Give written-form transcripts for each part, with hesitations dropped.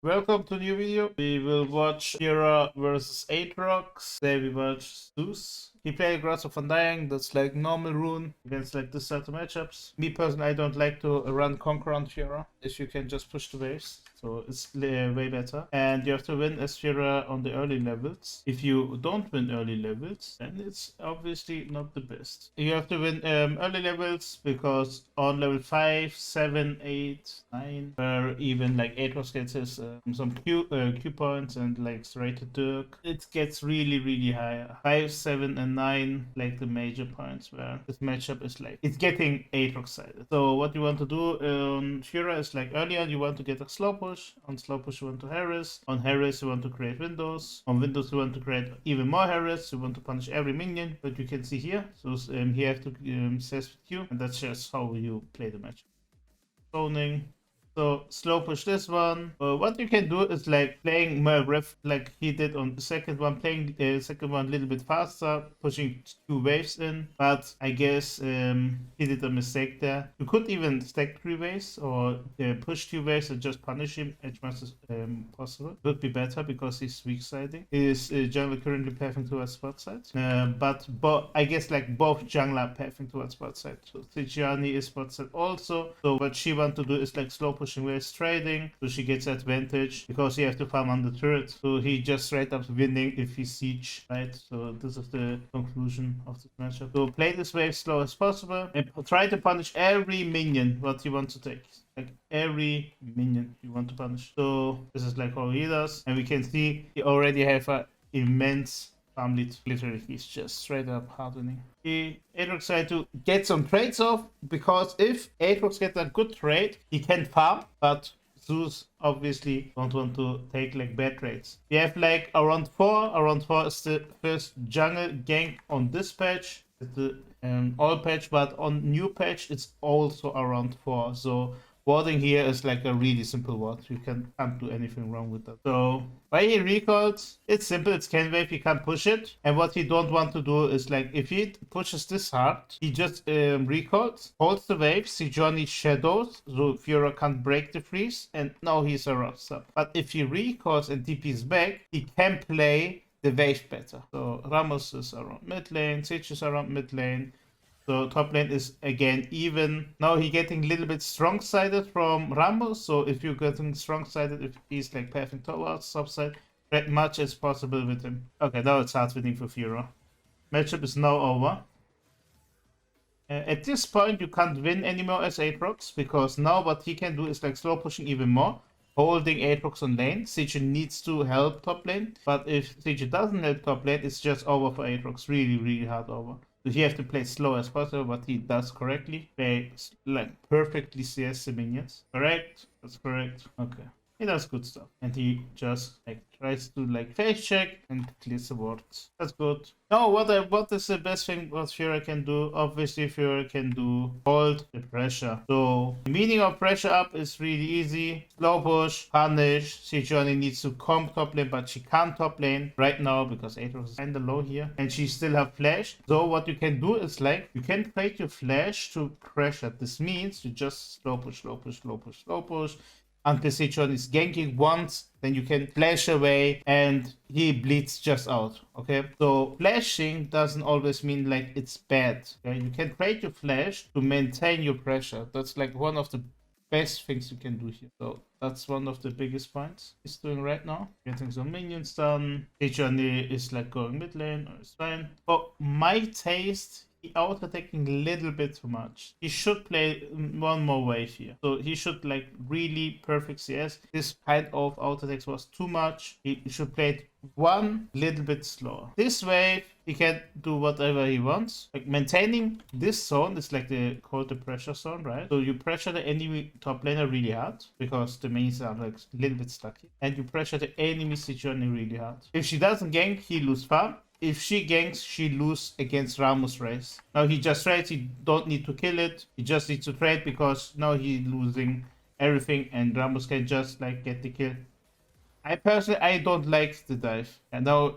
Welcome to a new video. We will watch Kira versus Aatrox. Today we watch Zeus. He played Grass of Undying, that's like normal rune against like this set of matchups. Me personally, I don't like to run Conquer on Kira, as you can just push the waves. So it's way better. And you have to win as Kira on the early levels. If you don't win early levels, then it's obviously not the best. You have to win early levels because on level 5, 7, 8, 9, where even like Aatrox gets his some Q points and like straight to Dirk, it gets really high. 5, 7, and 9, like the major points where this matchup is like it's getting Aatrox sided. So what you want to do on Shira is like earlier you want to get a slow push. On slow push you want to harass. On harass you want to create windows. On windows you want to create even more harass. You want to punish every minion that you can see here. So here have to says with you, and that's just how you play the match. Zoning. So slow push this one. What you can do is like playing more ref like he did on the second one, playing the second one a little bit faster, pushing 2 waves in. But I guess he did a mistake there. You could even stack 3 waves or push 2 waves and just punish him as much as possible. Would be better because he's weak siding. His jungler currently pathing towards spot side. But I guess like both jungler pathing towards spot side. So Tijiani is spot side also. So what she want to do is like slow pushing waves trading, so she gets advantage because he has to farm on the turret. So he just straight up winning if he siege, right? So this is the conclusion of this matchup. So play this wave slow as possible and try to punish every minion what you want to take. Like every minion you want to punish. So this is like how he does, and we can see he already have an immense farm lead. Literally, he's just straight up hard winning. Aatrox tried to get some trades off, because if Aatrox gets a good trade, he can farm, but Zeus obviously don't want to take like bad trades. We have like around 4. Around 4 is the first jungle gank on this patch. It's the all patch, but on new patch it's also around 4. So warding here is like a really simple ward. You can't do anything wrong with that. So why he recalled, it's simple. It's can wave, he can't push it. And what he don't want to do is like if he pushes this hard, he just recalls, holds the wave, Sejuani shadows, so Fiora can't break the freeze, and now he's a rough sub. But if he recalls and TP's back, he can play the wave better. So Ramos is around mid lane, Sage is around mid lane. So top lane is again even. Now he getting a little bit strong-sided from Ramos. So if you're getting strong-sided, if he's like pathing towards top side, as much as possible with him. Okay, now it starts winning for Fiora. Matchup is now over. At this point, you can't win anymore as Aatrox, because now what he can do is like slow pushing even more, holding Aatrox on lane. Sage needs to help top lane, but if Sage doesn't help top lane, it's just over for Aatrox. Really hard over. So he has to play slow as possible, but he does correctly. Play like perfectly CS the minions. Correct? That's correct. Okay. He does good stuff. And he just like tries to like face check and clears the wards. That's good. Now what is the best thing what Fiora can do? Obviously Fiora can do hold the pressure. So the meaning of pressure up is really easy. Slow push, punish. Sejuani needs to comp top lane, but she can't top lane right now because Aatrox is kinda low here. And she still have flash. So what you can do is like you can create your flash to pressure. This means you just slow push until Sejuani is ganking once, then you can flash away and he bleeds just out. Okay, so flashing doesn't always mean like it's bad. Okay, you can create your flash to maintain your pressure. That's like one of the best things you can do here. So that's one of the biggest points he's doing right now. Getting some minions done. Sejuani is like going mid lane, or it's fine. For my taste, he auto-attacking a little bit too much. He should play one more wave here. So he should like really perfect CS. This kind of auto-attacks was too much. He should play it one little bit slower. This wave, he can do whatever he wants. Like maintaining this zone is like called the pressure zone, right? So you pressure the enemy top laner really hard because the mains are like a little bit stucky. And you pressure the enemy Sejuani really hard. If she doesn't gank, he lose farm. If she ganks, she lose against Ramos' race. Now he just trades, he don't need to kill it. He just needs to trade because now he's losing everything and Ramos can just like get the kill. I personally, I don't like the dive. And now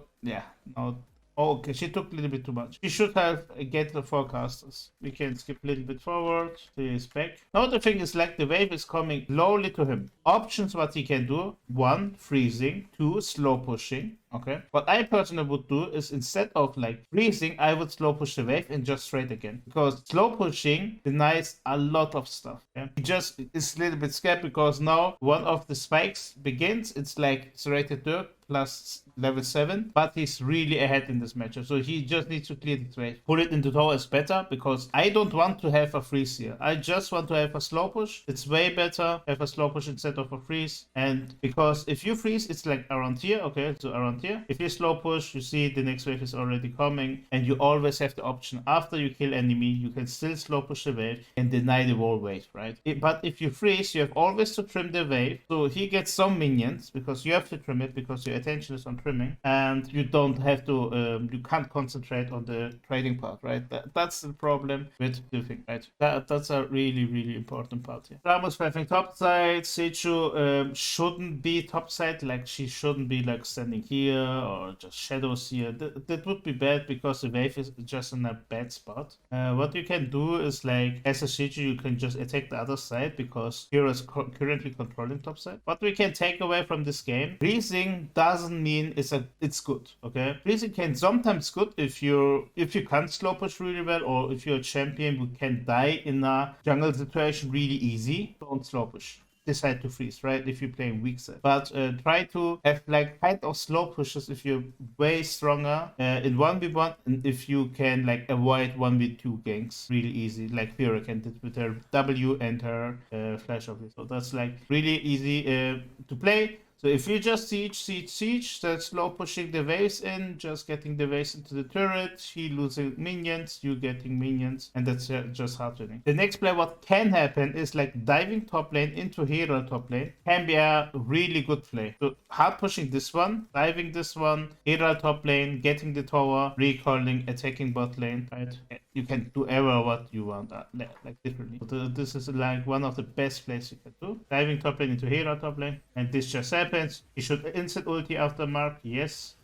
Oh, okay, she took a little bit too much. She should have get the forecasters. We can skip a little bit forward. He is back. Now the thing is, like, the wave is coming slowly to him. Options what he can do: 1, freezing; 2, slow pushing. Okay. What I personally would do is, instead of like freezing, I would slow push the wave and just straight again. Because slow pushing denies a lot of stuff. Yeah? He just is a little bit scared because now one of the spikes begins. It's like serrated dirt plus level 7, but he's really ahead in this matchup, so he just needs to clear the wave. Put it into tower is better, because I don't want to have a freeze here. I just want to have a slow push. It's way better have a slow push instead of a freeze. And because if you freeze, it's like around here. Okay, so around here. If you slow push, you see the next wave is already coming, and you always have the option, after you kill enemy, you can still slow push the wave and deny the wall wave, right? But if you freeze, you have always to trim the wave, so he gets some minions, because you have to trim it, because your attention is on trimming, and you don't have to you can't concentrate on the trading part, right? That's the problem with the thing, right? That's a really important part here. Ramos fighting top side. Seichu shouldn't be top side, like she shouldn't be like standing here or just shadows here. That would be bad, because the wave is just in a bad spot. What you can do is, like, as a Seichu, you can just attack the other side, because Hero is currently controlling top side. What we can take away from this game: freezing doesn't mean it's good. Okay, freezing can sometimes good if you can't slow push really well, or if you're a champion who can die in a jungle situation really easy. Don't slow push. Decide to freeze, right? If you're playing weak set, but try to have like kind of slow pushes if you're way stronger in 1v1, and if you can like avoid 1v2 ganks really easy, like Fiora can did with her W and her flash of it. So that's like really easy to play. So if you just siege, that's slow pushing the waves in, just getting the waves into the turret, he losing minions, you getting minions, and that's just hard winning. The next play, what can happen is like diving top lane into hero top lane can be a really good play. So hard pushing this one, diving this one, hero top lane, getting the tower, recalling, attacking bot lane, right? You can do ever what you want, like differently. So this is like one of the best plays you can do. Diving top lane into hero top lane, and this just happens. He should instant ulti after Mark, yes.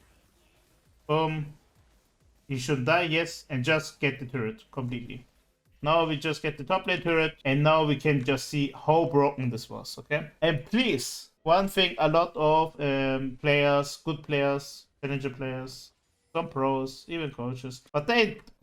Boom. He should die, yes, and just get the turret completely. Now we just get the top lane turret, and now we can just see how broken this was, okay? And please, one thing, a lot of players, good players, challenger players, some pros, even coaches, but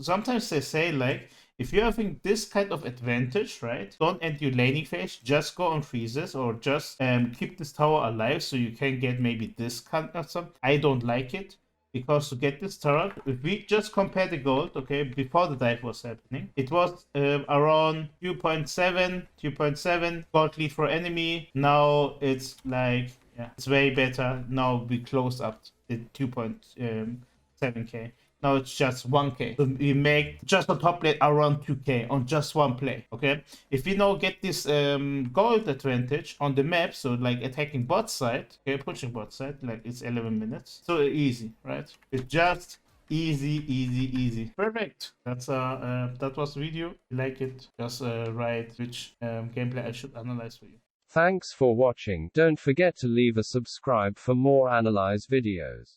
sometimes they say, like, if you're having this kind of advantage, right, don't end your laning phase, just go on freezes, or just keep this tower alive so you can get maybe this kind of stuff. I don't like it, because to get this turret, if we just compare the gold, okay, before the dive was happening, it was around 2.7 gold lead for enemy. Now it's like, yeah, it's way better. Now we closed up the 2.7k. Now it's just 1k. So we make just a top lane around 2k on just one play, okay? If we now get this gold advantage on the map, so like attacking bot side, okay, pushing bot side, like it's 11 minutes. So easy, right? It's just easy. Perfect. That's that was the video. If you like it, just write which gameplay I should analyze for you. Thanks for watching. Don't forget to leave a subscribe for more analyze videos.